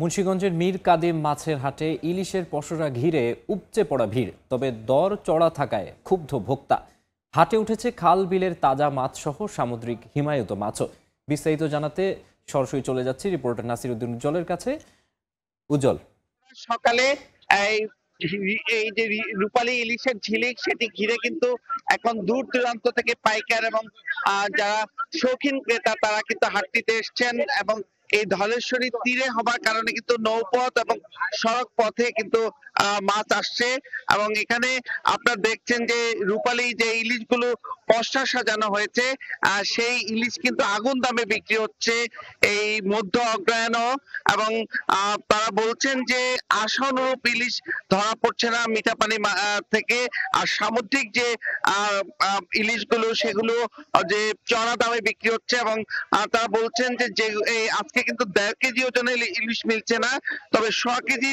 মুন্সিগঞ্জের মীর কাদিম মাছের হাটে ইলিশের পসরা ঘিরে উপচে পড়া ভিড়, তবে দর চড়া থাকায় ক্ষুব্ধ ভোক্তা। হাটে উঠেছে খাল বিলের তাজা মাছ সহ সামুদ্রিক হিমায়িত মাছও। বিস্তারিত জানাতে সরাসরি চলে যাচ্ছি রিপোর্টার নাসির উদ্দিন উজ্জ্বলের কাছে। উজ্জ্বল, সকালে এই এই যে রূপালী ইলিশের ঝিলিক সেটি ঘিরে কিন্তু এখন দূর দূরান্ত থেকে পাইকার এবং যারা শৌখিন ক্রেতা তারা কিন্তু হাটটিতে এসছেন এবং এই ধলেশ্বরী তীরে হবার কারণে কিন্তু নৌপথ এবং সড়ক পথে কিন্তু মাছ আসছে এবং এখানে আপনারা দেখছেন যে রূপালী যে ইলিশগুলো পসরা সাজানো হয়েছে সেই ইলিশ কিন্তু আগুন দামে বিক্রি হচ্ছে এই মধ্য অগ্রহায়ণ। এবং তারা বলছেন যে আশানুরূপ ইলিশ ধরা পড়ছে না মিঠাপানি থেকে। আর সামুদ্রিক যে ইলিশগুলো সেগুলো যে চড়া দামে বিক্রি হচ্ছে এবং তারা বলছেন যে আজকে কিন্তু 1.5 কেজি ওজনের ইলিশ মিলছে না, তবে 100 কেজি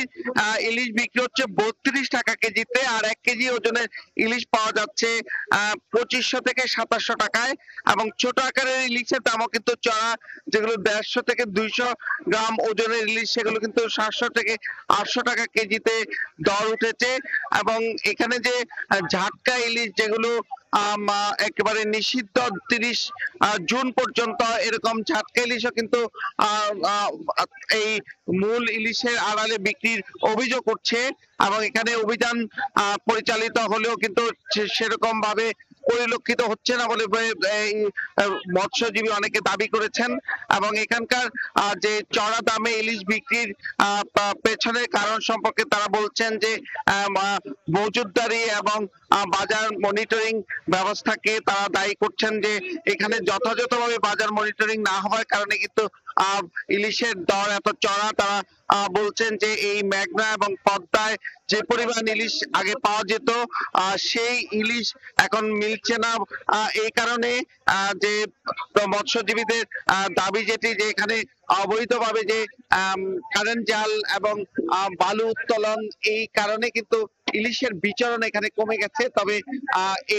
ইলিশ বিক্রি হচ্ছে 32 টাকা কেজিতে, আর 1 কেজি ওজনের ইলিশ পাওয়া যাচ্ছে 2500 থেকে 2700 টাকায়। এবং ছোট আকারের ইলিশের দামও কিন্তু চড়া, যেগুলো 150 থেকে 200 গ্রাম ওজনের ইলিশ সেগুলো কিন্তু 700 থেকে 800 টাকা কেজিতে দর উঠেছে। এবং এখানে যে ঝাটকা ইলিশ যেগুলো একেবারে নিষিদ্ধ 30 জুন পর্যন্ত, এরকম ঝাটকা ইলিশও কিন্তু এই মূল ইলিশের আড়ালে বিক্রির অভিযোগ করছে এবং এখানে অভিযান পরিচালিত হলেও কিন্তু সেরকম ভাবে পরিলক্ষিত হচ্ছে না বলে এই মৎস্যজীবী অনেকে দাবি করেছেন। এবং এখানকার যে চড়া দামে ইলিশ বিক্রির পেছনের কারণ সম্পর্কে তারা বলছেন যে মজুতদারি এবং বাজার মনিটরিং ব্যবস্থাকে তারা দায়ী করছেন, যে এখানে যথাযথভাবে বাজার মনিটরিং না হওয়ার কারণে কিন্তু ইলিশের দর এত চড়া। তারা বলছেন যে এই মেঘনা এবং পদ্মায় যে পরিমাণ ইলিশ আগে পাওয়া যেত সেই ইলিশ এখন মিলছে না। এই কারণে যে মৎস্যজীবীদের দাবি যেটি, যে এখানে অবৈধভাবে যে কারেন্ট জাল এবং বালু উত্তোলন, এই কারণে কিন্তু ইলিশের বিচরণ এখানে কমে গেছে। তবে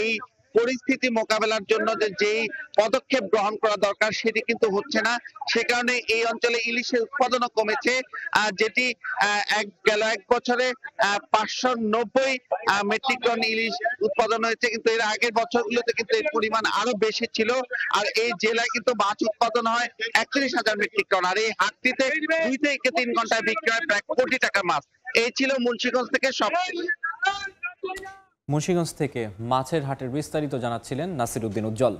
এই পরিস্থিতি মোকাবেলার জন্য যেই পদক্ষেপ গ্রহণ করা দরকার সেটি কিন্তু হচ্ছে না, সে কারণে এই অঞ্চলে ইলিশের উৎপাদনও কমেছে। যেটি গেল 1 বছরে 590 মেট্রিক টন ইলিশ উৎপাদন হয়েছে, কিন্তু এর আগের বছরগুলোতে কিন্তু এর পরিমাণ আরো বেশি ছিল। আর এই জেলায় কিন্তু মাছ উৎপাদন হয় 31,000 মেট্রিক টন, আর এই হাটটিতে 2 থেকে 3 ঘন্টায় বিক্রি হয় প্রায় কোটি টাকার মাছ। এই ছিল মুন্সিগঞ্জ থেকে সব। মুন্সিগঞ্জ থেকে মাছের হাটের বিস্তারিত জানাচ্ছিলেন নাসির উদ্দিন উজ্জ্বল।